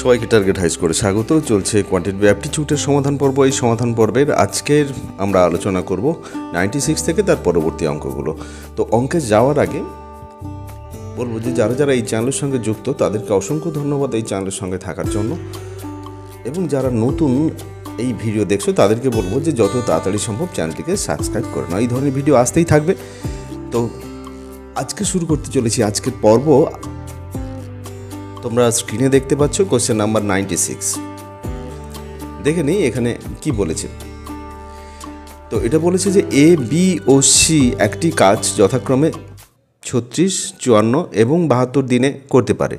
সবাইকে target high স্কোরে স্বাগত। চলছে কোয়ান্টিটেটিভ অ্যাপটিটিউডের সমাধান পর্ব। এই সমাধান পর্বের আজকের আমরা আলোচনা করব 96 থেকে তার পরবর্তী অঙ্কগুলো। তো অঙ্কে যাওয়ার আগে বলবো যে যারা যারা এই চ্যানেলের সঙ্গে যুক্ত তাদেরকে অসংখ্য ধন্যবাদ এই চ্যানেলের সঙ্গে থাকার জন্য, এবং যারা নতুন এই ভিডিও দেখছো তাদেরকে বলবো যে যত তাড়াতাড়ি সম্ভব চ্যানেলটিকে সাবস্ক্রাইব করে নাও। এই ধরনের ভিডিও আসতেই থাকবে। তো আজকে শুরু করতে চলেছি আজকের পর্ব। তোমরা স্ক্রিনে দেখতে পাচ্ছ কোশ্চেন নাম্বার 96। দেখে নিই এখানে কি বলেছে। তো এটা বলেছে যে এ, বি ও সি একটি কাজ যথাক্রমে 36, 54 এবং 72 দিনে করতে পারে।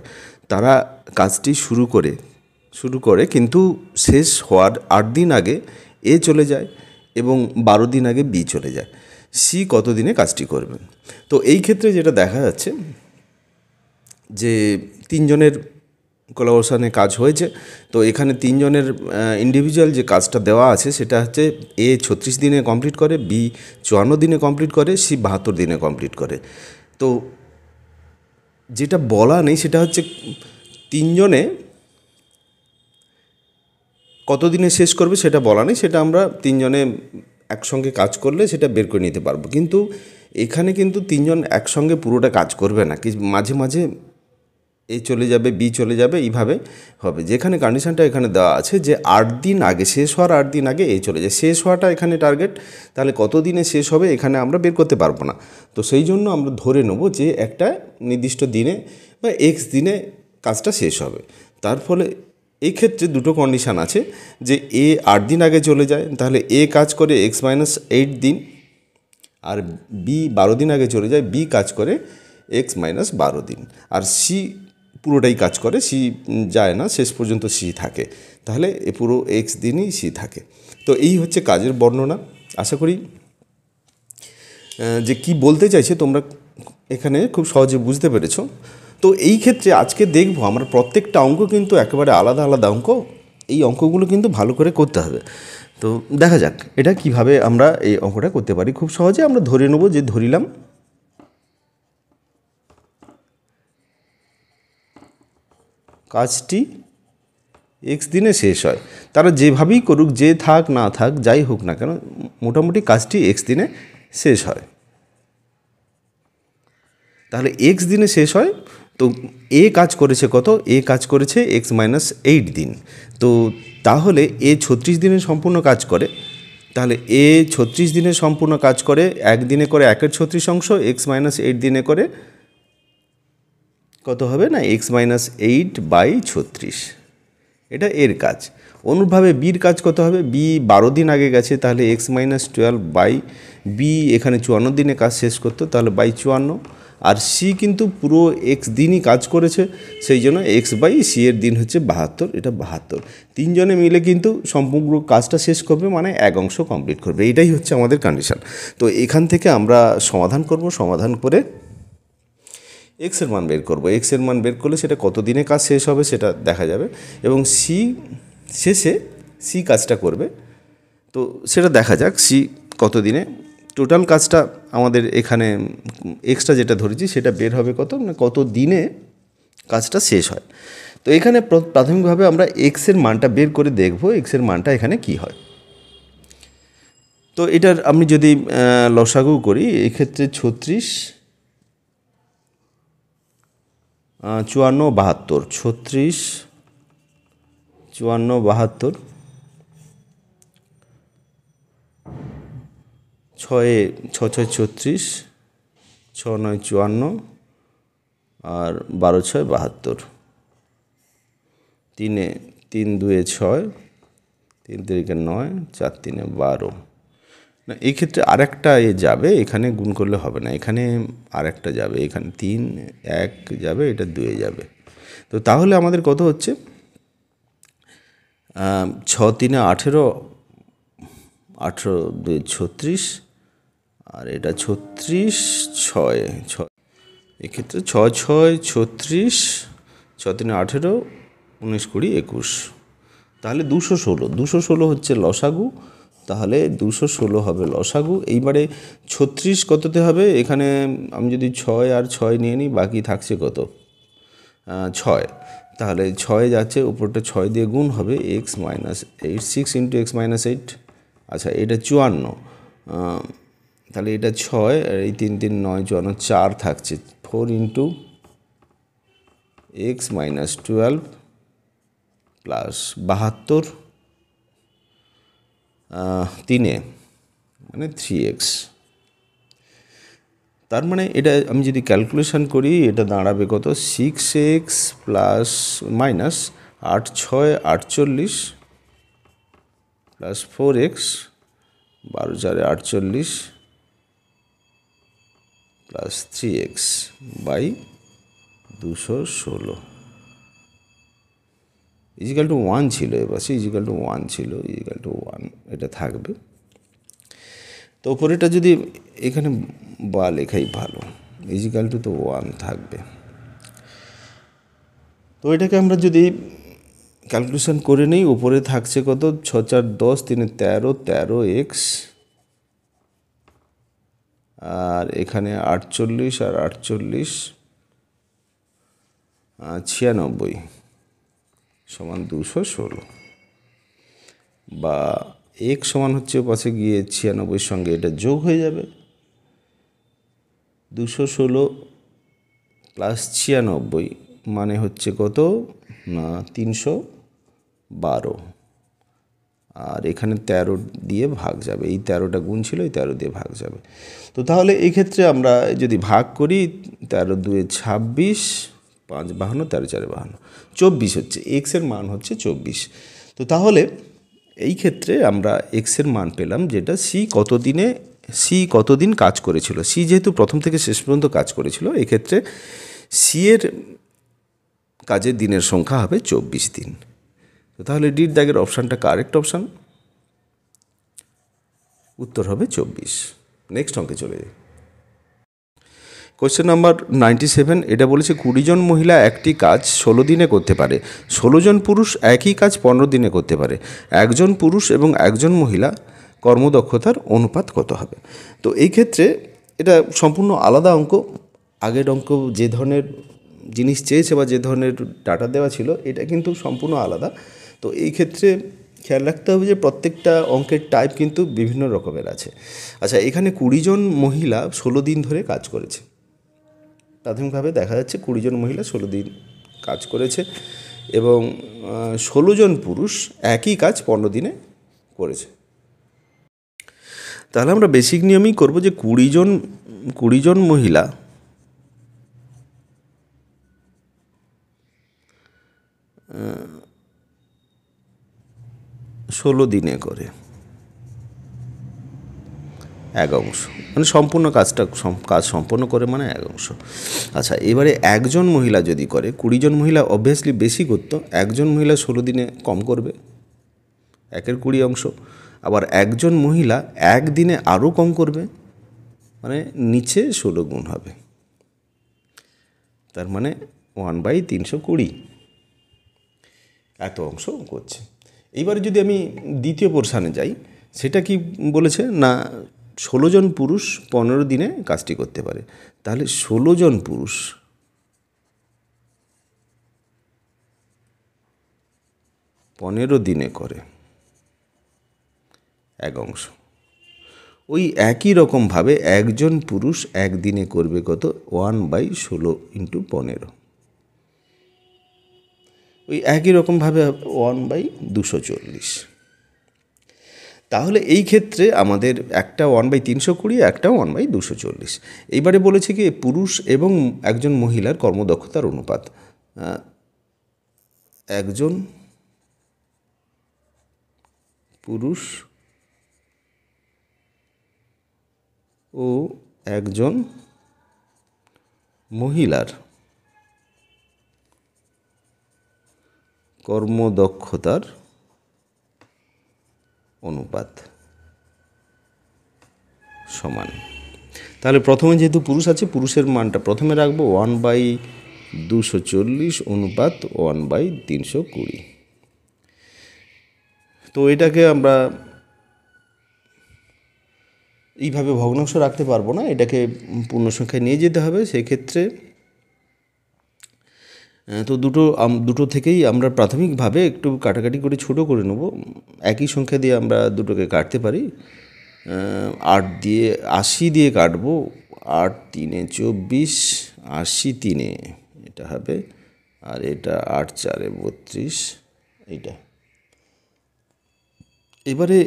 তারা কাজটি শুরু করে কিন্তু শেষ হওয়ার 8 দিন আগে এ চলে যায় এবং 12 দিন আগে বি চলে যায়। সি কত দিনে কাজটি করবেন? তো এই ক্ষেত্রে যেটা দেখা যাচ্ছে যে তিনজনের কোলাবোরেশনে কাজ হয়েছে। তো এখানে তিনজনের ইন্ডিভিজুয়াল যে কাজটা দেওয়া আছে সেটা হচ্ছে এ 36 দিনে কমপ্লিট করে, বি 54 দিনে কমপ্লিট করে, সি 72 দিনে কমপ্লিট করে। তো যেটা বলা নেই সেটা হচ্ছে তিনজনে কত দিনে শেষ করবে সেটা বলা নেই, সেটা আমরা তিনজনে একসঙ্গে কাজ করলে সেটা বের করে নিতে পারবো। কিন্তু এখানে কিন্তু তিনজন একসঙ্গে পুরোটা কাজ করবে না, কি মাঝে মাঝে এ চলে যাবে, বি চলে যাবে, এইভাবে হবে। যেখানে কন্ডিশনটা এখানে দেওয়া আছে যে 8 দিন আগে, শেষ হওয়ার 8 দিন আগে এ চলে যায়, শেষ হওয়াটা এখানে টার্গেট। তাহলে কত দিনে শেষ হবে এখানে আমরা বের করতে পারবো না। তো সেই জন্য আমরা ধরে নেব যে একটা নির্দিষ্ট দিনে বা এক্স দিনে কাজটা শেষ হবে। তার ফলে এই ক্ষেত্রে দুটো কন্ডিশান আছে যে এ 8 দিন আগে চলে যায়, তাহলে এ কাজ করে x-8 দিন, আর বি 12 দিন আগে চলে যায়, বি কাজ করে x-12 দিন, আর সি পুরোটাই কাজ করে, সি যায় না, শেষ পর্যন্ত সি থাকে। তাহলে এ পুরো এক্স দিনই সি থাকে। তো এই হচ্ছে কাজের বর্ণনা। আশা করি যে কি বলতে চাইছে তোমরা এখানে খুব সহজে বুঝতে পেরেছো। তো এই ক্ষেত্রে আজকে দেখবো আমরা প্রত্যেকটা অঙ্ক কিন্তু একেবারে আলাদা আলাদা অঙ্ক। এই অঙ্কগুলো কিন্তু ভালো করে করতে হবে। তো দেখা যাক এটা কিভাবে আমরা এই অঙ্কটা করতে পারি। খুব সহজে আমরা ধরে নেব যে ধরিলাম কাজটি এক্স দিনে শেষ হয়। তারা যেভাবেই করুক, যে থাক না থাক, যাই হোক না কেন, মোটামুটি কাজটি এক্স দিনে শেষ হয়। তাহলে এক্স দিনে শেষ হয়। তো এ কাজ করেছে কত? এ কাজ করেছে x-8 দিন। তো তাহলে এ 36 দিনে সম্পূর্ণ কাজ করে। তাহলে এ 36 দিনে সম্পূর্ণ কাজ করে, একদিনে করে 1/36 অংশ, x-8 দিনে করে কত হবে না x-8/36। এটা এর কাজ। অনুরূপভাবে বির কাজ কত হবে? বি 12 দিন আগে গেছে, তাহলে x-12 বি এখানে 54 দিনে কাজ শেষ করতো, তাহলে 54। আর সি কিন্তু পুরো এক্স দিনই কাজ করেছে, সেই জন্য x/সি এর দিন হচ্ছে 72, এটা 72। তিনজনে মিলে কিন্তু সম্পূর্ণ কাজটা শেষ করবে, মানে এক অংশ কমপ্লিট করবে। এটাই হচ্ছে আমাদের কন্ডিশন। তো এখান থেকে আমরা সমাধান করব, সমাধান করে এক্সের মান বের করব। এক্সের মান বের করলে সেটা কত দিনে কাজ শেষ হবে সেটা দেখা যাবে, এবং সি শেষে সি কাজটা করবে। তো সেটা দেখা যাক সি কত দিনে। টোটাল কাজটা আমাদের এখানে এক্সট্রা যেটা ধরেছি সেটা বের হবে কত, না কত দিনে কাজটা শেষ হয়। তো এখানে প্রাথমিকভাবে আমরা এক্সের মানটা বের করে দেখব এক্সের মানটা এখানে কি হয়। তো এটার আমি যদি লসাগু করি, এক্ষেত্রে 36, 54, 72, 36, 54, 72, 6 6 36, 6 9 54, আর 12 6 72, 3 3 2 6, 3 3 9, 4 3 12। না, এই ক্ষেত্রে আরেকটা এ যাবে, এখানে গুণ করলে হবে না, এখানে আরেকটা যাবে, এখানে 3 1 যাবে, এটা 2 যাবে। তো তাহলে আমাদের কত হচ্ছে? 6 3 18, 18 2 36, আর এটা 36 6 6, এক্ষেত্রে 6 6 36, 6 3 18, 19 20 21। তাহলে 216 হচ্ছে লসাগু। তাহলে 216 হবে লসাগু। এইবারে 36 কততে হবে? এখানে আমি যদি 6 আর 6 নিয়ে নিই, বাকি থাকছে কত? 6। তাহলে 6 যাচ্ছে, উপরটা 6 দিয়ে গুণ হবে, x minus 8, 6 into x minus 8। আচ্ছা, এটা 54, তাহলে এটা 6, আর এই 3 3 9 54, 4 থাকছে, 4 ইন্টু এক্স মাইনাস 12 প্লাস 72 3 মানে 3x। তার মানে এটা আমি যদি ক্যালকুলেশন করি, এটা দাঁড়াবে কত, 6x plus minus 8 6 48 plus 4x, 12 4 48 plus 3x by 216 is equal to 1 ছিল, এবার ইজিক্যাল টু 1 ছিল, ইজিক্যাল টু 1 এটা থাকবে। তো ওপরেটা যদি এখানে বা লেখাই ভালো, ইজিক্যাল টু তো 1 থাকবে। তো এটাকে আমরা যদি ক্যালকুলেশন করে নিই, উপরে থাকছে কত, 6 4 10, 3 13, 13x, আর এখানে 48 আর 48 96 সমান 216, বা x সমান হচ্ছে পাশে গিয়ে 96 সঙ্গে এটা যোগ হয়ে যাবে, 216 প্লাস 96 মানে হচ্ছে কত না 312, আর এখানে 13 দিয়ে ভাগ যাবে, এই 13টা গুণ ছিল, এই 13 দিয়ে ভাগ যাবে। তো তাহলে এই ক্ষেত্রে আমরা যদি ভাগ করি, 13 2 26, 5 52, 13 4 52, 24 হচ্ছে এক্সের মান হচ্ছে 24। তো তাহলে এই ক্ষেত্রে আমরা এক্সের মান পেলাম, যেটা সি কতদিন কাজ করেছিল। সি যেহেতু প্রথম থেকে শেষ পর্যন্ত কাজ করেছিল, এক্ষেত্রে সি এর কাজের দিনের সংখ্যা হবে 24 দিন। তো তাহলে ডির দাগের অপশানটা কারেক্ট অপশান, উত্তর হবে 24। নেক্সট অঙ্কে চলে যাই। কোয়েশ্চেন নাম্বার 97, এটা বলেছে 20 জন মহিলা একটি কাজ 16 দিনে করতে পারে, 16 জন পুরুষ একই কাজ 15 দিনে করতে পারে, একজন পুরুষ এবং একজন মহিলা কর্মদক্ষতার অনুপাত কত হবে। তো এই ক্ষেত্রে এটা সম্পূর্ণ আলাদা অঙ্ক। আগের অঙ্ক যে ধরনের জিনিস চেয়েছে বা যে ধরনের ডাটা দেওয়া ছিল, এটা কিন্তু সম্পূর্ণ আলাদা। তো এই ক্ষেত্রে খেয়াল রাখতে হবে যে প্রত্যেকটা অঙ্কের টাইপ কিন্তু বিভিন্ন রকমের আছে। আচ্ছা, এখানে 20 জন মহিলা 16 দিন ধরে কাজ করেছে। প্রাথমিকভাবে দেখা যাচ্ছে 20 জন মহিলা 16 দিন কাজ করেছে, এবং 16 জন পুরুষ একই কাজ 15 দিনে করেছে। তাহলে আমরা বেসিক নিয়মেই করব যে 20 জন মহিলা 16 দিনে করে এক অংশ, মানে সম্পূর্ণ কাজ সম্পন্ন করে মানে এক অংশ। আচ্ছা, এবারে একজন মহিলা যদি করে, 20 জন মহিলা অবভিয়াসলি বেশি করতো, একজন মহিলা 16 দিনে কম করবে, 1/20 অংশ। আবার একজন মহিলা একদিনে আরও কম করবে, মানে নিচে 16 গুণ হবে, তার মানে 1/320 এত অংশ করছে। এইবারে যদি আমি দ্বিতীয় পোর্শানে যাই, সেটা কি বলেছে না 16 জন পুরুষ 15 দিনে কাজটি করতে পারে। তাহলে 16 জন পুরুষ 15 দিনে করে এক অংশ। ওই একই রকমভাবে একজন পুরুষ একদিনে করবে কত, 1/16 ইন্টু 15, ওই একই রকমভাবে 1/240। তাহলে এই ক্ষেত্রে আমাদের একটা 1/320, একটা 1/240। এইবারে বলেছে কি পুরুষ এবং একজন মহিলার কর্মদক্ষতার অনুপাত। একজন পুরুষ ও একজন মহিলার কর্মদক্ষতার অনুপাত সমান। তাহলে প্রথমে যেহেতু পুরুষ আছে, পুরুষের মানটা প্রথমে রাখবো, 1/240 অনুপাত 1/320। তো এটাকে আমরা এইভাবে ভগ্নাংশ রাখতে পারবো না, এটাকে পূর্ণ সংখ্যায় নিয়ে যেতে হবে। সেক্ষেত্রে তো দুটো থেকেই আমরা প্রাথমিকভাবে একটু কাটাকাটি করে ছোট করে নেব। একই সংখ্যা দিয়ে আমরা দুটোকে কাটতে পারি। 8 দিয়ে 80 দিয়ে কাটবো। 8 তিনে 24, 80 তিনে এটা হবে, আর এটা 8 চারে 32, এইটা। এবারে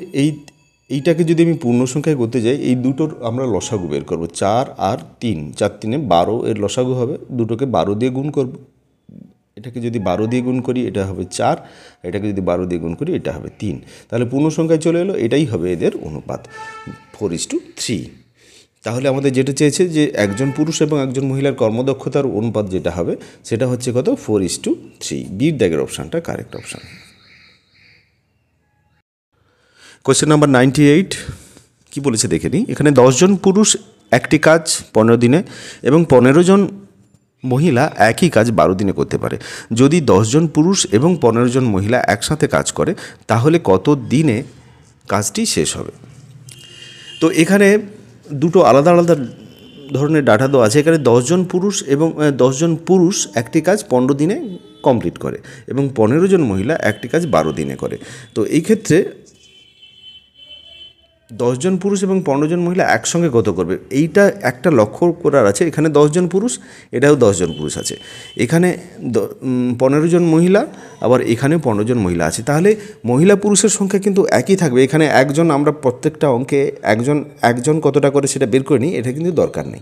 এইটাকে যদি আমি পূর্ণ সংখ্যায় করতে যাই, এই দুটোর আমরা লসাগু বের করব। 4 আর 3, 4 তিনে 12 এর লসাগু হবে। দুটোকে 12 দিয়ে গুণ করব। এটাকে যদি 12 দিয়ে গুণ করি এটা হবে 4, এটাকে যদি 12 দিয়ে গুণ করি এটা হবে 3। তাহলে পূর্ণ সংখ্যায় চলে এলো। এটাই হবে এদের অনুপাত, 4:3। তাহলে আমাদের যেটা চেয়েছে যে একজন পুরুষ এবং একজন মহিলার কর্মদক্ষতার অনুপাত যেটা হবে সেটা হচ্ছে কত, 4:3। বির দাগের অপশানটা কারেক্ট অপশান। কোয়েশ্চেন নাম্বার 98 কী বলেছে দেখে নিই। এখানে 10 জন পুরুষ একটি কাজ 15 দিনে এবং 15 জন মহিলা একই কাজ 12 দিনে করতে পারে। যদি 10 জন পুরুষ এবং 15 জন মহিলা একসাথে কাজ করে তাহলে কত দিনে কাজটি শেষ হবে। তো এখানে দুটো আলাদা আলাদা ধরনের ডাটা দেওয়া আছে। এখানে 10 জন পুরুষ এবং 10 জন পুরুষ একটি কাজ 15 দিনে কমপ্লিট করে এবং 15 জন মহিলা একটি কাজ 12 দিনে করে। তো এই ক্ষেত্রে 10 জন পুরুষ এবং 15 জন মহিলা একসঙ্গে কত করবে, এইটা একটা লক্ষ্য করার আছে। এখানে 10 জন পুরুষ, এটাও 10 জন পুরুষ আছে। এখানে 15 জন মহিলা, আবার এখানেও 15 জন মহিলা আছে। তাহলে মহিলা পুরুষের সংখ্যা কিন্তু একই থাকবে। এখানে একজন, আমরা প্রত্যেকটা অঙ্কে একজন কতটা করে সেটা বের করে নিই, এটা কিন্তু দরকার নেই।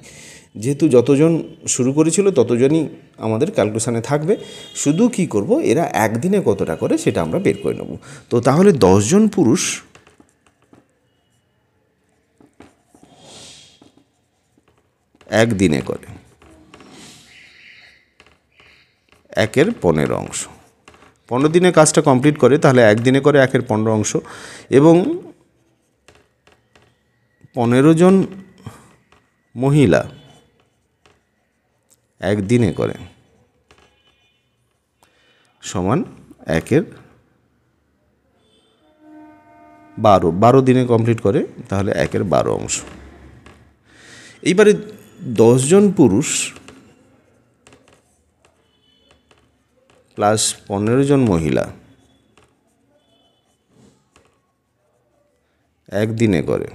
যেহেতু যতজন শুরু করেছিল ততজনই আমাদের ক্যালকুলেশানে থাকবে। শুধু কি করব, এরা একদিনে কতটা করে সেটা আমরা বের করে নেব। তো তাহলে 10 জন পুরুষ একদিনে করে 1/15 অংশ। 15 দিনে কাজটা কমপ্লিট করে, তাহলে একদিনে করে 1/15 অংশ। এবং 15 জন মহিলা একদিনে করে সমান 1/12 দিনে কমপ্লিট করে, তাহলে 1/12 অংশ। এইবারে 10 জন পুরুষ প্লাস 15 জন মহিলা একদিনে করে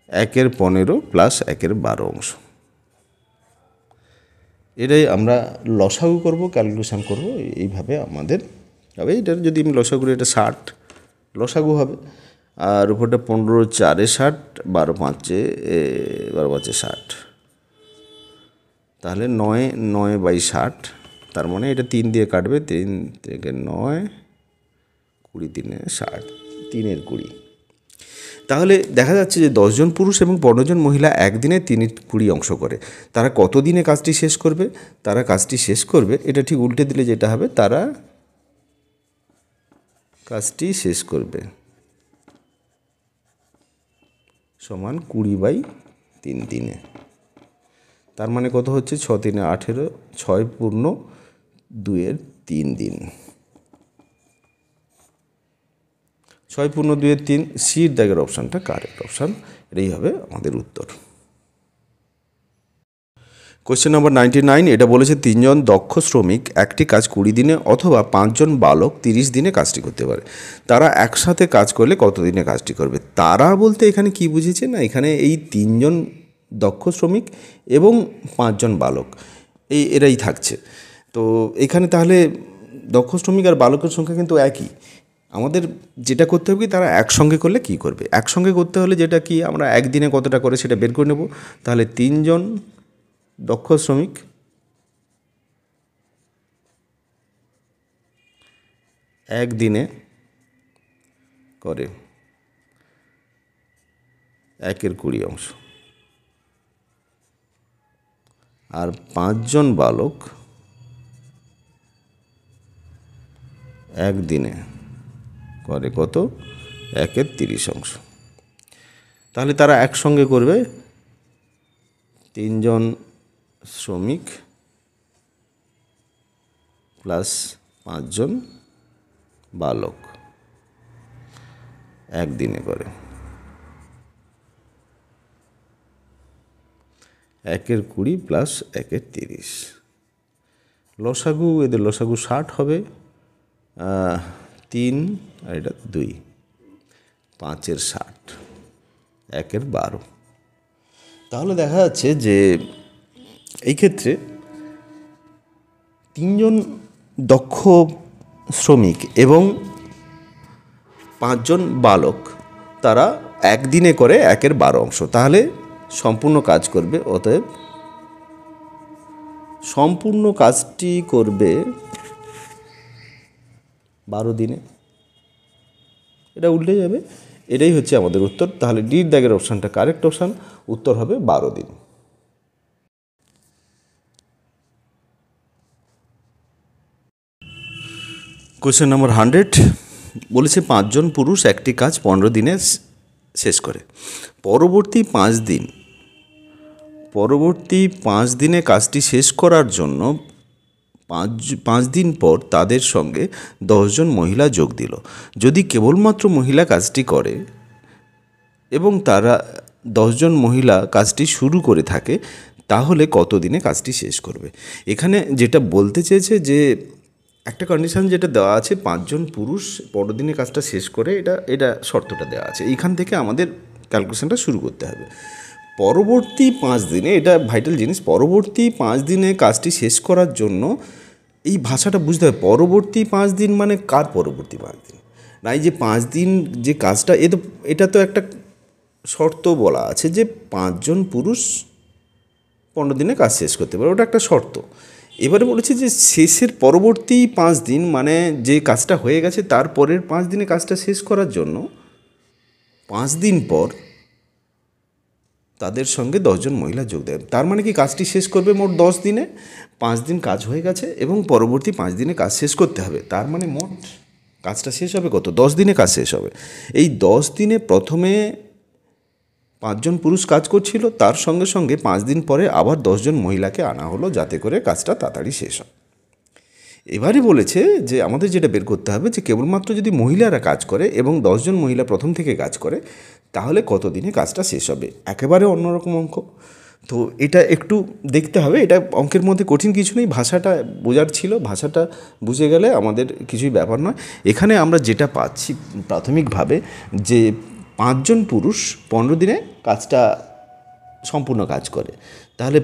1/15 প্লাস 1/12 অংশ। এটাই আমরা লসাগু করব, ক্যালকুলেশান করব। এইভাবে আমাদের হবে। এটার যদি আমি লসাগু করি, এটা 60 লসাগু হবে। আর উপরটা 15 4 60, 12 5 60, তাহলে 9/60। তার মানে এটা 3 দিয়ে কাটবে, 3 থেকে 9, 20 3 60, 3/20। তাহলে দেখা যাচ্ছে যে 10 জন পুরুষ এবং 15 জন মহিলা একদিনে 3/20 অংশ করে। তারা কত দিনে কাজটি শেষ করবে? তারা কাজটি শেষ করবে, এটা ঠিক উল্টে দিলে যেটা হবে, তারা কাজটি শেষ করবে সমান 20/3 দিনে। তার মানে কত হচ্ছে, 6 3 18, 6 পূর্ণ 2/3 দিন। 6 পূর্ণ 2/3, সির দাগের অপশানটা কারেক্ট অপশান। এটাই হবে আমাদের উত্তর। কোয়েশ্চেন নাম্বার 99, এটা বলেছে 3 জন দক্ষ শ্রমিক একটি কাজ 20 দিনে অথবা 5 জন বালক 30 দিনে কাজটি করতে পারে। তারা একসাথে কাজ করলে কত দিনে কাজটি করবে? তারা বলতে এখানে কি বুঝেছে না, এখানে এই 3 জন দক্ষ শ্রমিক এবং 5 জন বালক, এরাই থাকছে। তো এখানে তাহলে দক্ষ শ্রমিক আর বালকের সংখ্যা কিন্তু একই। আমাদের যেটা করতে হবে কি, তারা একসঙ্গে করলে কি করবে। একসঙ্গে করতে হলে যেটা কি, আমরা একদিনে কতটা করে সেটা বের করে নেব। তাহলে 3 জন দক্ষ শ্রমিক একদিনে করে 1/20 অংশ, আর 5 জন বালক একদিনে করে কত, 1/30 অংশ। তাহলে তারা একসঙ্গে করবে 3 জন শ্রমিক প্লাস 5 জন বালক একদিনে করে 1 20 প্লাস 1 30। লসাগু, এদের লসাগু 60 হবে, 3 আর এটা 2, 5 60, 1 12। তাহলে দেখা যাচ্ছে যে এই ক্ষেত্রে 3 জন দক্ষ শ্রমিক এবং 5 জন বালক, তারা একদিনে করে 1 12 অংশ, তাহলে সম্পূর্ণ কাজ করবে। অতএব সম্পূর্ণ কাজটি করবে 12 দিনে। এটা উল্টে যাবে, এটাই হচ্ছে আমাদের উত্তর। তাহলে ডির দাগের অপশানটা কারেক্ট অপশান, উত্তর হবে 12 দিন। কোয়েশ্চেন নম্বর 100 বলেছে 5 জন পুরুষ একটি কাজ 15 দিনে শেষ করে। পরবর্তী 5 দিনে কাজটি শেষ করার জন্য 5 দিন পর তাদের সঙ্গে 10 জন মহিলা যোগ দিল। যদি কেবলমাত্র মহিলা কাজটি করে এবং তারা 10 জন মহিলা কাজটি শুরু করে থাকে, তাহলে কত দিনে কাজটি শেষ করবে? এখানে যেটা বলতে চেয়েছে যে একটা কন্ডিশন যেটা দেওয়া আছে, 5 জন পুরুষ 15 দিনে কাজটা শেষ করে, এটা শর্তটা দেওয়া আছে। এইখান থেকে আমাদের ক্যালকুলেশনটা শুরু করতে হবে। পরবর্তী 5 দিনে, এটা ভাইটাল জিনিস, পরবর্তী 5 দিনে কাজটি শেষ করার জন্য এই ভাষাটা বুঝতে হবে। পরবর্তী 5 দিন মানে কার পরবর্তী 5 দিন? না, এই যে 5 দিন যে কাজটা, এটা তো একটা শর্ত বলা আছে যে 5 জন পুরুষ 15 দিনে কাজ শেষ করতে পারে, ওটা একটা শর্ত। এবারে বলেছে যে শেষের পরবর্তী 5 দিন মানে যে কাজটা হয়ে গেছে তার পরের 5 দিনে কাজটা শেষ করার জন্য 5 দিন পর তাদের সঙ্গে 10 জন মহিলা যোগ দেয়। তার মানে কি কাজটি শেষ করবে মোট 10 দিনে। 5 দিন কাজ হয়ে গেছে এবং পরবর্তী 5 দিনে কাজ শেষ করতে হবে, তার মানে মোট কাজটা শেষ হবে কত? 10 দিনে কাজ শেষ হবে। এই 10 দিনে প্রথমে 5 জন পুরুষ কাজ করছিল, তার সঙ্গে সঙ্গে 5 দিন পরে আবার 10 জন মহিলাকে আনা হলো যাতে করে কাজটা তাড়াতাড়ি শেষ হয়। এবারে বলেছে যে আমাদের যেটা বের করতে হবে যে কেবলমাত্র যদি মহিলারা কাজ করে এবং 10 জন মহিলা প্রথম থেকে কাজ করে, তাহলে কত দিনে কাজটা শেষ হবে। একেবারে অন্যরকম অঙ্ক, তো এটা একটু দেখতে হবে। এটা অঙ্কের মধ্যে কঠিন কিছু নেই, ভাষাটা বোঝার ছিল, ভাষাটা বুঝে গেলে আমাদের কিছুই ব্যাপার নয়। এখানে আমরা যেটা পাচ্ছি প্রাথমিকভাবে যে 5 জন পুরুষ 15 দিনে কাজটা সম্পূর্ণ কাজ করে, তাহলে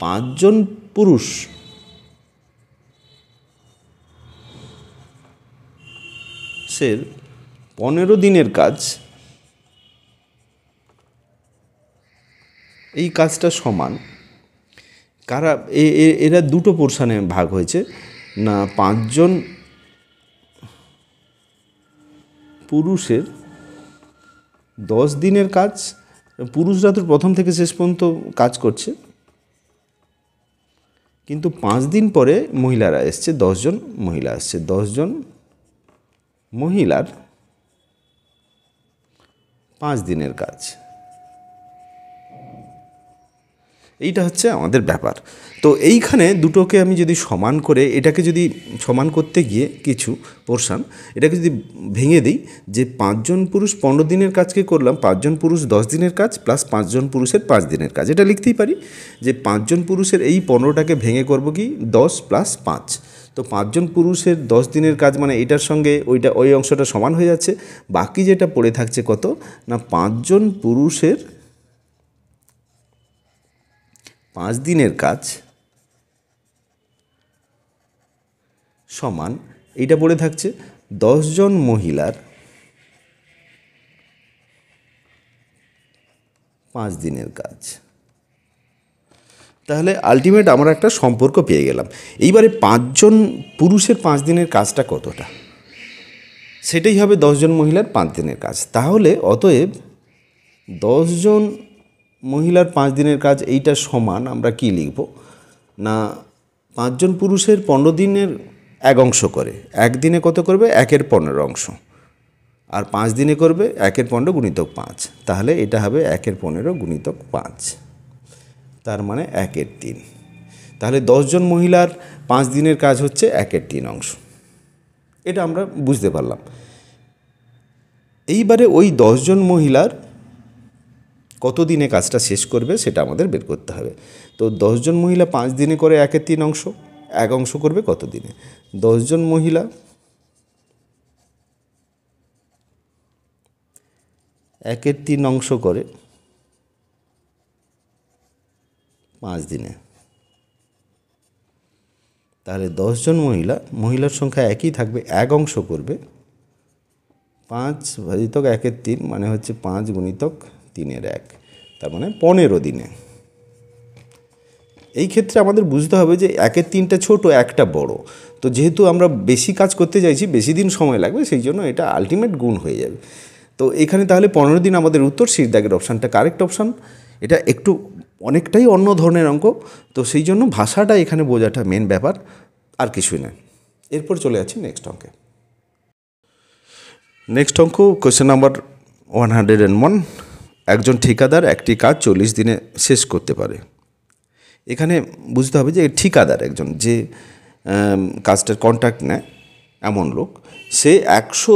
5 জন পুরুষ সের 15 দিনের কাজ, এই কাজটা সমান কারা, এরা দুটো পোর্শনে ভাগ হয়েছে না। 5 জন পুরুষের 10 দিনের কাজ, পুরুষরা তো প্রথম থেকে শেষ পর্যন্ত কাজ করছে, কিন্তু 5 দিন পরে মহিলারা এসছে, 10 জন মহিলা আসছে। 10 জন মহিলার 5 দিনের কাজ, এইটা হচ্ছে আমাদের ব্যাপার। তো এইখানে দুটোকে আমি যদি সমান করে, এটাকে যদি সমান করতে গিয়ে কিছু পোর্শন এটাকে যদি ভেঙে দিই যে 5 জন পুরুষ 15 দিনের কাজকে করলাম 5 জন পুরুষ 10 দিনের কাজ প্লাস 5 জন পুরুষের 5 দিনের কাজ, এটা লিখতেই পারি যে 5 জন পুরুষের এই 15টাকে ভেঙে করব কি 10 প্লাস 5। তো 5 জন পুরুষের 10 দিনের কাজ মানে এটার সঙ্গে ওই অংশটা সমান হয়ে যাচ্ছে। বাকি যেটা পড়ে থাকছে কত না, 5 জন পুরুষের 5 দিনের কাজ সমান, এইটা পড়ে থাকছে 10 জন মহিলার 5 দিনের কাজ। তাহলে আলটিমেট আমরা একটা সম্পর্ক পেয়ে গেলাম। এইবারে 5 জন পুরুষের 5 দিনের কাজটা কতটা, সেটাই হবে 10 জন মহিলার 5 দিনের কাজ। তাহলে অতএব 10 জন মহিলার 5 দিনের কাজ এইটা সমান আমরা কি লিখব না, 5 জন পুরুষের 15 দিনের 1 অংশ করে, 1 দিনে কত করবে 1 15 অংশ, আর 5 দিনে করবে 1 15 গুণিতক 5, তাহলে এটা হবে 1 15 গুণিতক 5, তার মানে 1 3। তাহলে 10 জন মহিলার 5 দিনের কাজ হচ্ছে 1 3 অংশ, এটা আমরা বুঝতে পারলাম। এইবারে ওই 10 জন মহিলার কত দিনে কাজটা শেষ করবে সেটা আমাদের বের করতে হবে। তো 10 জন মহিলা 5 দিনে করে 1/3 অংশ, এক অংশ করবে কত দিনে? 10 জন মহিলা 1/3 অংশ করে 5 দিনে, তাহলে 10 জন মহিলার সংখ্যা একই থাকবে, এক অংশ করবে 5 ভাজিতক 1/3 মানে হচ্ছে 5 গুণিতক 3/1, তার মানে 15 দিনে। এই ক্ষেত্রে আমাদের বুঝতে হবে যে 1/3টা ছোট, একটা বড়। তো যেহেতু আমরা বেশি কাজ করতে চাইছি, বেশি দিন সময় লাগবে, সেই জন্য এটা আলটিমেট গুণ হয়ে যাবে। তো এখানে তাহলে 15 দিন আমাদের উত্তর, সি দাগের অপশানটা কারেক্ট অপশান। এটা একটু অনেকটাই অন্য ধরনের অঙ্ক, তো সেই জন্য ভাষাটা এখানে বোঝাটা মেন ব্যাপার, আর কিছুই না। এরপর চলে যাচ্ছি নেক্সট অঙ্কে। নেক্সট অঙ্ক কোয়েশ্চেন নাম্বার 101। একজন ঠিকাদার একটি কাজ 40 দিনে শেষ করতে পারে। এখানে বুঝতে হবে যে ঠিকাদার একজন যে কাজটার কন্ট্রাক্ট নেয় এমন লোক, সে 100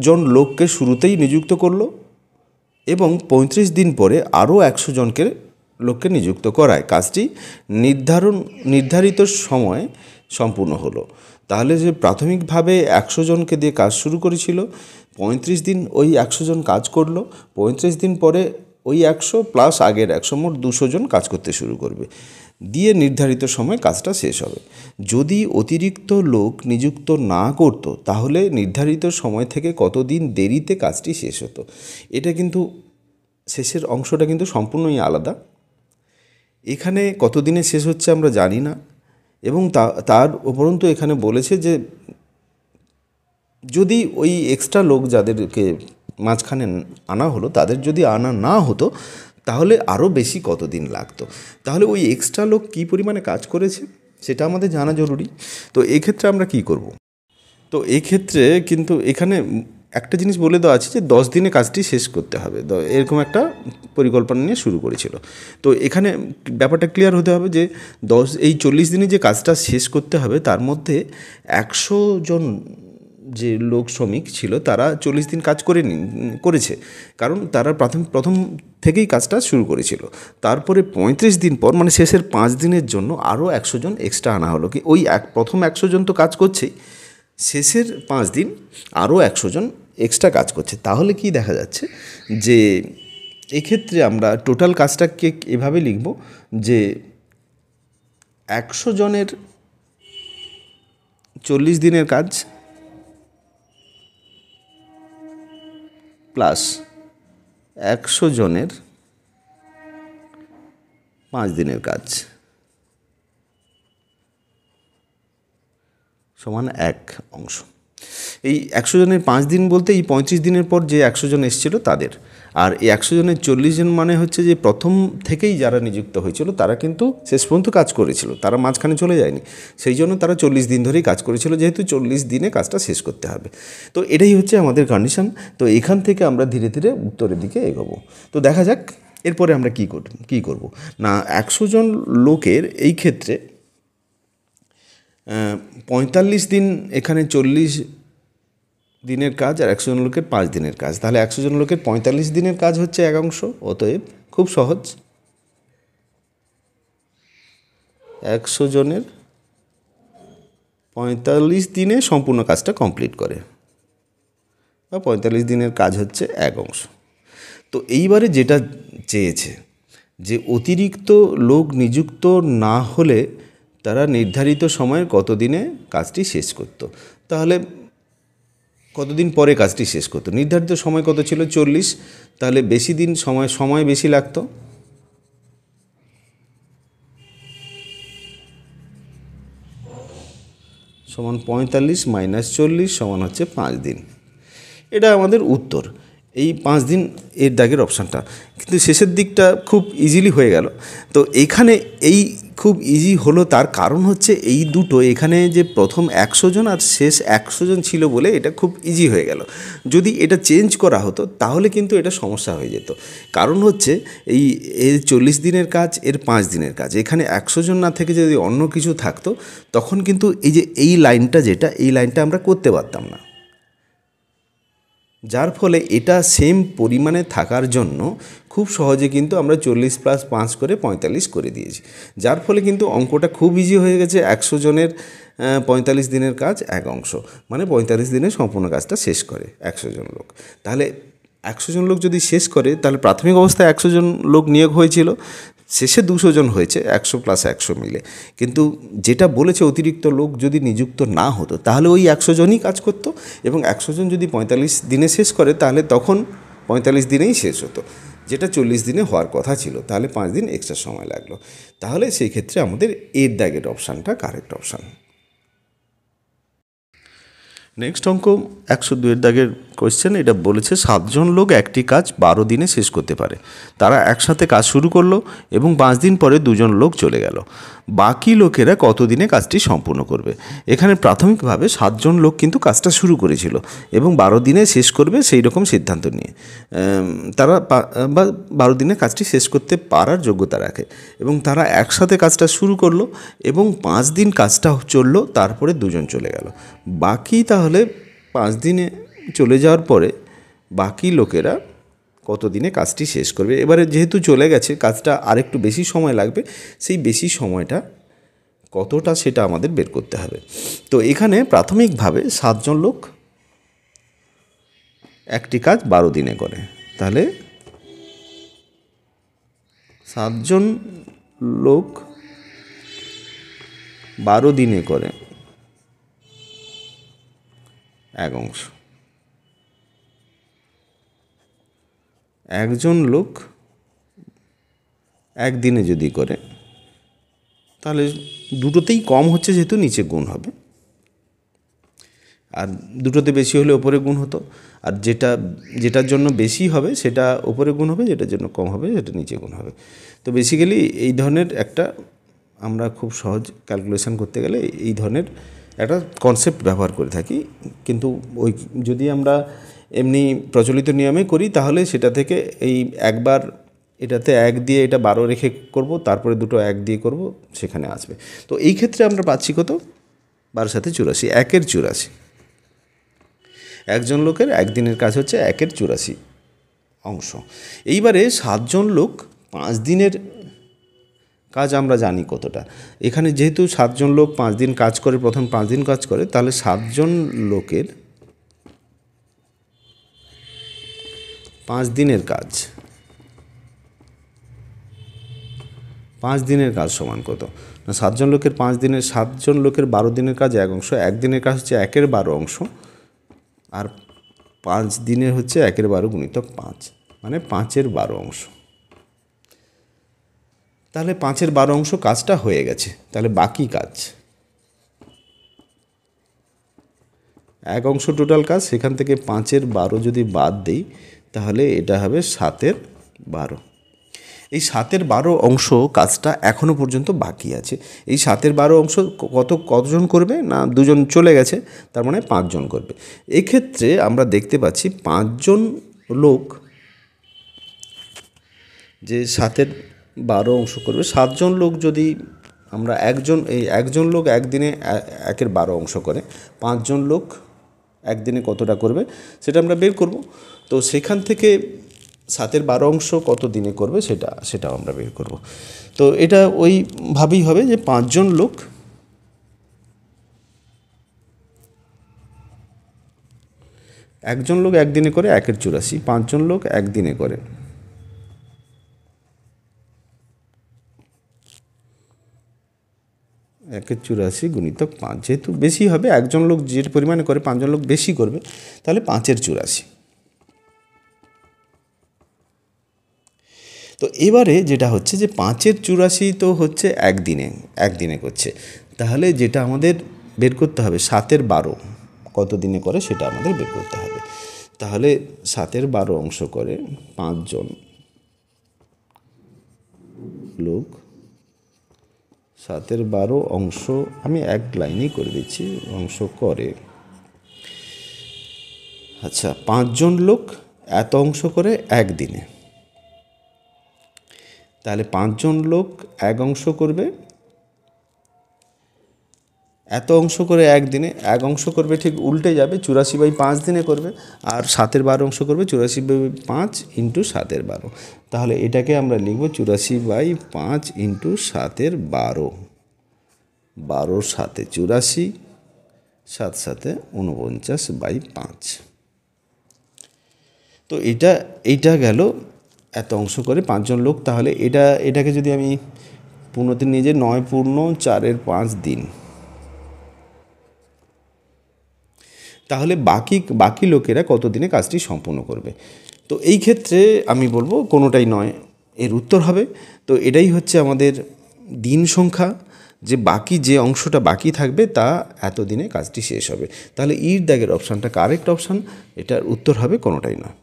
জন লোককে শুরুতেই নিযুক্ত করলো এবং 35 দিন পরে আরও 100 জনকে লোককে নিযুক্ত করায় কাজটি নির্ধারিত সময়ে সম্পূর্ণ হলো। তাহলে যে প্রাথমিকভাবে 100 জনকে দিয়ে কাজ শুরু করেছিল, 35 দিন ওই 100 জন কাজ করলো, 35 দিন পরে ওই 100 প্লাস আগের 100 মোট 200 জন কাজ করতে শুরু করবে, দিয়ে নির্ধারিত সময় কাজটা শেষ হবে। যদি অতিরিক্ত লোক নিযুক্ত না করত তাহলে নির্ধারিত সময় থেকে কতদিন দেরিতে কাজটি শেষ হতো। এটা কিন্তু শেষের অংশটা কিন্তু সম্পূর্ণই আলাদা। এখানে কতদিনে শেষ হচ্ছে আমরা জানি না, এবং তার উপরন্তু এখানে বলেছে যে যদি ওই এক্সট্রা লোক যাদেরকে মাঝখানে আনা হলো তাদের যদি আনা না হতো তাহলে আরও বেশি কতদিন লাগতো। তাহলে ওই এক্সট্রা লোক কী পরিমাণে কাজ করেছে সেটা আমাদের জানা জরুরি। তো এক্ষেত্রে আমরা কি করব? তো এক্ষেত্রে কিন্তু এখানে একটা জিনিস বলে দেওয়া আছে যে 10 দিনে কাজটি শেষ করতে হবে, এরকম একটা পরিকল্পনা নিয়ে শুরু করেছিল। তো এখানে ব্যাপারটা ক্লিয়ার হতে হবে যে 40 দিনে যে কাজটা শেষ করতে হবে তার মধ্যে 100 জন যে লোক শ্রমিক ছিল তারা 40 দিন কাজ করেছে, কারণ তারা প্রথম থেকেই কাজটা শুরু করেছিল। তারপরে 35 দিন পর মানে শেষের 5 দিনের জন্য আরও 100 জন এক্সট্রা আনা হলো। কি ওই প্রথম 100 জন তো কাজ করছেই, শেষের 5 দিন আরও 100 জন এক্সট্রা কাজ করছে। তাহলে কি দেখা যাচ্ছে যে এক্ষেত্রে আমরা টোটাল কাজটাকে এভাবে লিখব যে 100 জনের 40 দিনের কাজ প্লাস 100 জনের 5 দিনের কাজ সমান 1 অংশ। এই 100 জনের 5 দিন বলতে এই 35 দিনের পর যে 100 জন এসেছিল তাদের, আর এই 100 জনের 40 জন মানে হচ্ছে যে প্রথম থেকেই যারা নিযুক্ত হয়েছিল তারা কিন্তু শেষ পর্যন্ত কাজ করেছিল, তারা মাঝখানে চলে যায়নি, সেই জন্য তারা 40 দিন ধরেই কাজ করেছিল, যেহেতু 40 দিনে কাজটা শেষ করতে হবে। তো এটাই হচ্ছে আমাদের কন্ডিশন। তো এখান থেকে আমরা ধীরে ধীরে উত্তরের দিকে এগোবো। তো দেখা যাক এরপরে আমরা কী করব না। 100 জন লোকের এই ক্ষেত্রে 45 দিন, এখানে 40 দিনের কাজ আর 100 জন লোকের 5 দিনের কাজ, তাহলে 100 জন লোকের 45 দিনের কাজ হচ্ছে 1 অংশ। অতএব খুব সহজ, 100 জনের 45 দিনে সম্পূর্ণ কাজটা কমপ্লিট করে, বা 45 দিনের কাজ হচ্ছে 1 অংশ। তো এইবারে যেটা চেয়েছে যে অতিরিক্ত লোক নিযুক্ত না হলে তারা নির্ধারিত সময়ের কত দিনে কাজটি শেষ করত, তাহলে কতদিন পরে কাজটি শেষ করতো। নির্ধারিত সময় কত ছিল? 40, তাহলে বেশি দিন সময় বেশি লাগতো, সমান 45 মাইনাস 40 সমান হচ্ছে 5 দিন। এটা আমাদের উত্তর, এই 5 দিন এর দাগের অপশানটা। কিন্তু শেষের দিকটা খুব ইজিলি হয়ে গেল। তো এখানে এই খুব ইজি হলো, তার কারণ হচ্ছে এই দুটো, এখানে যে প্রথম 100 জন আর শেষ 100 জন ছিল বলে এটা খুব ইজি হয়ে গেল। যদি এটা চেঞ্জ করা হতো তাহলে কিন্তু এটা সমস্যা হয়ে যেত। কারণ হচ্ছে এর 40 দিনের কাজ, এর 5 দিনের কাজ, এখানে 100 জন না থেকে যদি অন্য কিছু থাকতো তখন কিন্তু এই যে এই লাইনটা যেটা, এই লাইনটা আমরা করতে পারতাম না। যার ফলে এটা সেম পরিমাণে থাকার জন্য খুব সহজে কিন্তু আমরা 40+5 করে 45 করে দিয়েছি। যার ফলে কিন্তু অঙ্কটা খুব ইজি হয়ে গেছে। 100 জনের 45 দিনের কাজ এক অংশ, মানে 45 দিনে সম্পূর্ণ কাজটা শেষ করে 100 জন লোক। তাহলে 100 জন লোক যদি শেষ করে, তাহলে প্রাথমিক অবস্থায় 100 জন লোক নিয়োগ হয়েছিল, শেষে 200 জন হয়েছে, 100+100 মিলে। কিন্তু যেটা বলেছে অতিরিক্ত লোক যদি নিযুক্ত না হতো, তাহলে ওই 100 জনই কাজ করতো, এবং 100 জন যদি 45 দিনে শেষ করে, তাহলে তখন 45 দিনেই শেষ হতো, যেটা 40 দিনে হওয়ার কথা ছিল। তাহলে 5 দিন এক্সট্রা সময় লাগলো। তাহলে সেই ক্ষেত্রে আমাদের এর দাগের অপশানটা কারেক্ট অপশান। নেক্সট অঙ্ক 102 দাগের কোয়েশ্চেন। এটা বলেছে 7 জন লোক একটি কাজ 12 দিনে শেষ করতে পারে। তারা একসাথে কাজ শুরু করলো এবং 5 দিন পরে 2 জন লোক চলে গেল। বাকি লোকেরা কত দিনে কাজটি সম্পূর্ণ করবে? এখানে প্রাথমিকভাবে 7 জন লোক কিন্তু কাজটা শুরু করেছিল এবং 12 দিনে শেষ করবে সেই রকম সিদ্ধান্ত নিয়ে তারা 12 দিনে কাজটি শেষ করতে পারার যোগ্যতা রাখে, এবং তারা একসাথে কাজটা শুরু করলো এবং 5 দিন কাজটা চললো, তারপরে 2 জন চলে গেল। বাকি তাহলে 5 দিনে চলে যাওয়ার পরে বাকি লোকেরা কত দিনে কাজটি শেষ করবে? এবারে যেহেতু চলে গেছে, কাজটা আরেকটু বেশি সময় লাগবে, সেই বেশি সময়টা কতটা সেটা আমাদের বের করতে হবে। তো এখানে প্রাথমিকভাবে 7 জন লোক একটি কাজ 12 দিনে করে, তাহলে 7 জন লোক 12 দিনে করে এক অংশ। একজন লোক একদিনে যদি করে, তাহলে দুটোতেই কম হচ্ছে, যেহেতু নিচে গুণ হবে, আর দুটোতে বেশি হলে ওপরে গুণ হতো, আর যেটার জন্য বেশি হবে সেটা ওপরে গুণ হবে, যেটার জন্য কম হবে সেটা নিচে গুণ হবে। তো বেসিক্যালি এই ধরনের একটা আমরা খুব সহজ ক্যালকুলেশন করতে গেলে এই ধরনের একটা কনসেপ্ট ব্যবহার করে থাকি। কিন্তু ওই যদি আমরা এমনি প্রচলিত নিয়মে করি, তাহলে সেটা থেকে এই একবার এটাতে 1 দিয়ে এটা 12 রেখে করব, তারপরে দুটো 1 দিয়ে করব, সেখানে আসবে। তো এই ক্ষেত্রে আমরা পাচ্ছি কত? 12 সাথে 84, 1-এর 84। একজন লোকের একদিনের কাজ হচ্ছে 1-এর 84 অংশ। এইবারে 7 জন লোক 5 দিনের কাজ আমরা জানি কতটা। এখানে যেহেতু 7 জন লোক 5 দিন কাজ করে, প্রথম 5 দিন কাজ করে, তাহলে 7 জন লোকের 5 দিনের কাজ, 5 দিনের কাজ সমান কত? না, 7 জন লোকের 5 দিনের, 7 জন লোকের 12 দিনের কাজ 1 অংশ, একদিনের কাজ হচ্ছে 1-এর 12 অংশ, আর 5 দিনের হচ্ছে 1-এর 12 গুণিতক 5, মানে 5-এর 12 অংশ। তাহলে 5-এর 12 অংশ কাজটা হয়ে গেছে। তাহলে বাকি কাজ 1 অংশ টোটাল কাজ, সেখান থেকে 5-এর 12 যদি বাদ দিই, তাহলে এটা হবে 7-এর 12। এই 7-এর 12 অংশ কাজটা এখনও পর্যন্ত বাকি আছে। এই 7-এর 12 অংশ কতজন করবে? না, 2 জন চলে গেছে, তার মানে 5 জন করবে। এক্ষেত্রে আমরা দেখতে পাচ্ছি 5 জন লোক যে 7-এর 12 অংশ করবে, 7 জন লোক যদি আমরা একজন লোক একদিনে 1-এর 12 অংশ করে, 5 জন লোক একদিনে কতটা করবে সেটা আমরা বের করব। তো সেখান থেকে 7-এর 12 অংশ কত দিনে করবে সেটাও আমরা বের করব। তো এটা ওইভাবেই হবে যে 5 জন লোক একজন লোক একদিনে করে 1-এর 84, 5 জন লোক একদিনে করে 1-এর 84 গুণিতক 5, যেহেতু বেশি হবে, একজন লোক যে পরিমাণে করে 5 জন লোক বেশি করবে, তাহলে 5-এর 84। তো এবারে যেটা হচ্ছে যে 5-এর 84 তো হচ্ছে একদিনে করছে, তাহলে যেটা আমাদের বের করতে হবে 7-এর 12 কত দিনে করে সেটা আমাদের বের করতে হবে। তাহলে 7-এর 12 অংশ করে 5 জন লোক, 7-এর 12 অংশ আমি এক লাইনেই করে দিচ্ছি, অংশ করে, আচ্ছা 5 জন লোক এত অংশ করে একদিনে, তাহলে 5 জন লোক 1 অংশ করবে এত অংশ করে একদিনে, এক অংশ করবে ঠিক উল্টে যাবে, 84/5 দিনে করবে, আর 7/12 অংশ করবে 84/5 ইন্টু 7/12। তাহলে এটাকে আমরা লিখব 84/5 ইন্টু 7/12, 12 7 84, 7 7 49/5। তো এইটা গেল এত অংশ করে 5 জন লোক। তাহলে এটাকে যদি আমি পূর্ণতে নিয়ে যাই, 9 পূর্ণ 4/5 দিন, তাহলে বাকি লোকেরা কত দিনে কাজটি সম্পূর্ণ করবে। তো এই ক্ষেত্রে আমি বলবো কোনোটাই নয়, এর উত্তর হবে। তো এটাই হচ্ছে আমাদের দিন সংখ্যা, যে অংশটা বাকি থাকবে তা এত দিনে কাজটি শেষ হবে। তাহলে ইর দাগের অপশানটা কারেক্ট অপশান, এটার উত্তর হবে কোনোটাই নয়।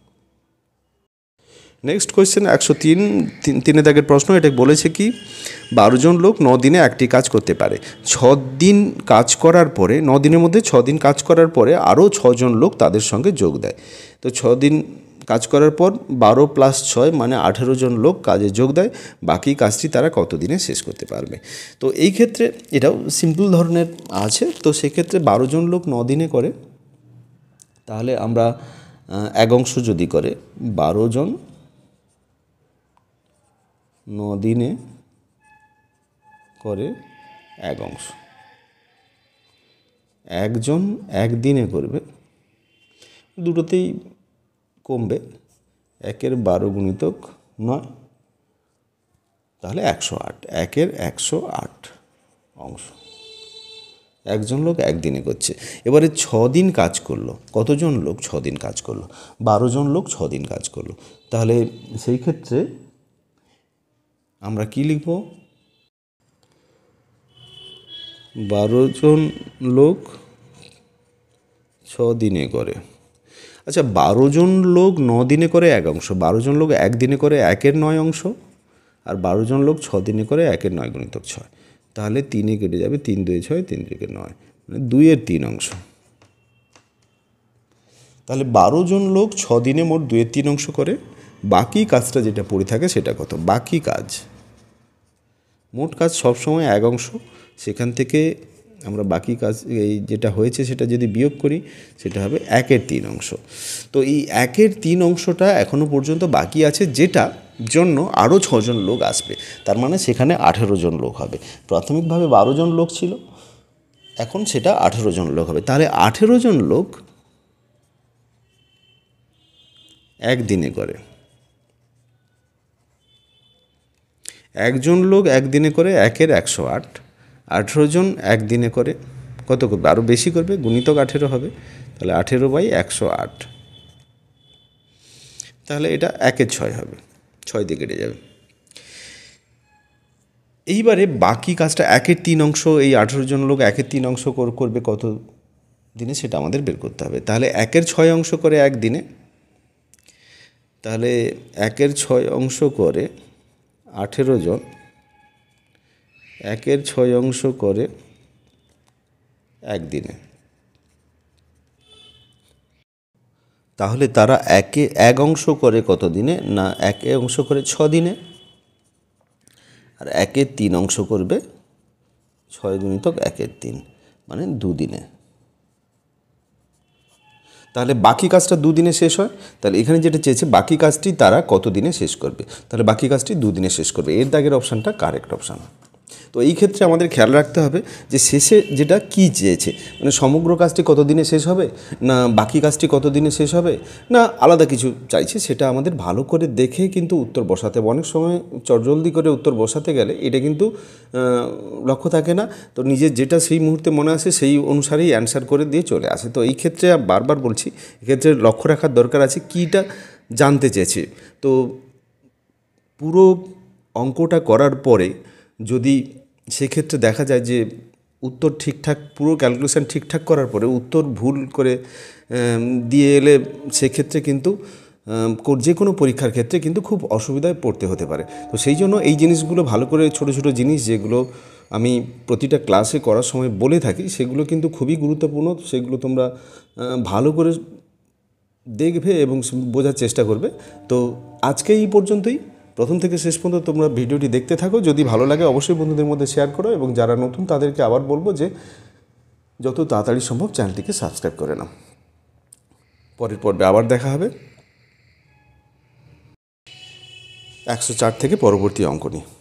নেক্সট কোয়েশ্চেন 103, 3 দাগের প্রশ্ন। এটা বলেছে কি 12 জন লোক 9 দিনে একটি কাজ করতে পারে। 6 দিন কাজ করার পরে, 9 দিনের মধ্যে 6 দিন কাজ করার পরে আরও 6 জন লোক তাদের সঙ্গে যোগ দেয়। তো 6 দিন কাজ করার পর 12 + 6 মানে 18 জন লোক কাজে যোগ দেয়। বাকি কাজটি তারা কত দিনে শেষ করতে পারবে। তো এই ক্ষেত্রে এটাও সিম্পল ধরনের আছে। তো সেক্ষেত্রে 12 জন লোক 9 দিনে করে, তাহলে আমরা এক অংশ যদি করে 12 জন 9 দিনে করে এক অংশ, একজন একদিনে করবে, দুটোতেই কমবে, 1/12 গুণিতক 9, তাহলে 108, 1/108 অংশ একজন লোক একদিনে করছে। এবারে 6 দিন কাজ করলো, কতজন লোক 6 দিন কাজ করলো? 12 জন লোক 6 দিন কাজ করলো। তাহলে সেই ক্ষেত্রে আমরা কি লিখব? 12 জন লোক 6 দিনে করে। আচ্ছা, 12 জন লোক 9 দিনে করে এক অংশ, 12 জন লোক একদিনে করে 1/9 অংশ, আর 12 জন লোক 6 দিনে করে 1/9 গুণিতক 6। তাহলে 3 কেটে যাবে, 3 2 6, 3 3 9, মানে 2/3 অংশ। তাহলে 12 জন লোক 6 দিনে মোট 2/3 অংশ করে। বাকি কাজটা যেটা পড়ে থাকে সেটা কত? বাকি কাজ, মোট কাজ সবসময় এক অংশ, সেখান থেকে আমরা বাকি কাজ এই যেটা হয়েছে সেটা যদি বিয়োগ করি সেটা হবে 1/3 অংশ। তো এই 1/3 অংশটা এখনও পর্যন্ত বাকি আছে, যেটা জন্য আরও 6 জন লোক আসবে। তার মানে সেখানে 18 জন লোক হবে। প্রাথমিকভাবে 12 জন লোক ছিল, এখন সেটা 18 জন লোক হবে। তাহলে 18 জন লোক একদিনে করে, একজন লোক একদিনে করে 1/108, 18 জন একদিনে করে কত করবে? আরও বেশি করবে, গুণিতক 18 হবে। তাহলে 18/108, তাহলে এটা 1/6 হবে, 6 দিয়ে কেটে যাবে। এইবারে বাকি কাজটা 1/3 অংশ, এই 18 জন লোক 1/3 অংশ করবে কত দিনে সেটা আমাদের বের করতে হবে। তাহলে 1/6 অংশ করে একদিনে, তাহলে 1/6 অংশ করে 18 জন 1/6 অংশ করে একদিনে, তাহলে তারা এক অংশ করে কত দিনে? না, 1 অংশ করে 6 দিনে, আর 1/3 অংশ করবে 6 গুণিতক 1/3, মানে 2 দিনে। তাহলে বাকি কাজটা 2 দিনে শেষ হয়। তাহলে এখানে যেটা চেয়েছে বাকি কাজটি তারা কত দিনে শেষ করবে, তাহলে বাকি কাজটি 2 দিনে শেষ করবে। এর দাগের অপশানটা কারেক্ট অপশান। তো এই ক্ষেত্রে আমাদের খেয়াল রাখতে হবে যে শেষে যেটা কি চেয়েছে, মানে সমগ্র কাজটি কত দিনে শেষ হবে, না বাকি কাজটি কত দিনে শেষ হবে, না আলাদা কিছু চাইছে, সেটা আমাদের ভালো করে দেখে কিন্তু উত্তর বসাতে হবে। অনেক সময় চটজলদি করে উত্তর বসাতে গেলে এটা কিন্তু লক্ষ্য থাকে না, তো নিজের যেটা সেই মুহূর্তে মনে আসে সেই অনুসারেই অ্যান্সার করে দিয়ে চলে আসে। তো এই ক্ষেত্রে বারবার বলছি, এক্ষেত্রে লক্ষ্য রাখার দরকার আছে কীটা জানতে চেয়েছে। তো পুরো অঙ্কটা করার পরে যদি সেক্ষেত্রে দেখা যায় যে উত্তর ঠিকঠাক, পুরো ক্যালকুলেশান ঠিকঠাক করার পরে উত্তর ভুল করে দিয়ে এলে সেক্ষেত্রে কিন্তু যে কোনো পরীক্ষার ক্ষেত্রে কিন্তু খুব অসুবিধায় পড়তে হতে পারে। তো সেই জন্য এই জিনিসগুলো ভালো করে, ছোটো ছোটো জিনিস যেগুলো আমি প্রতিটা ক্লাসে করার সময় বলে থাকি, সেগুলো কিন্তু খুবই গুরুত্বপূর্ণ। সেগুলো তোমরা ভালো করে দেখবে এবং বোঝার চেষ্টা করবে। তো আজকে এই পর্যন্তই। প্রথম থেকে শেষ পর্যন্ত তোমরা ভিডিওটি দেখতে থাকো। যদি ভালো লাগে অবশ্যই বন্ধুদের মধ্যে শেয়ার করো, এবং যারা নতুন তাদেরকে আবার বলবো যে যত তাড়াতাড়ি সম্ভব চ্যানেলটিকে সাবস্ক্রাইব করে নাও। পরের পর্বে আবার দেখা হবে 104 থেকে পরবর্তী অঙ্ক নিয়ে।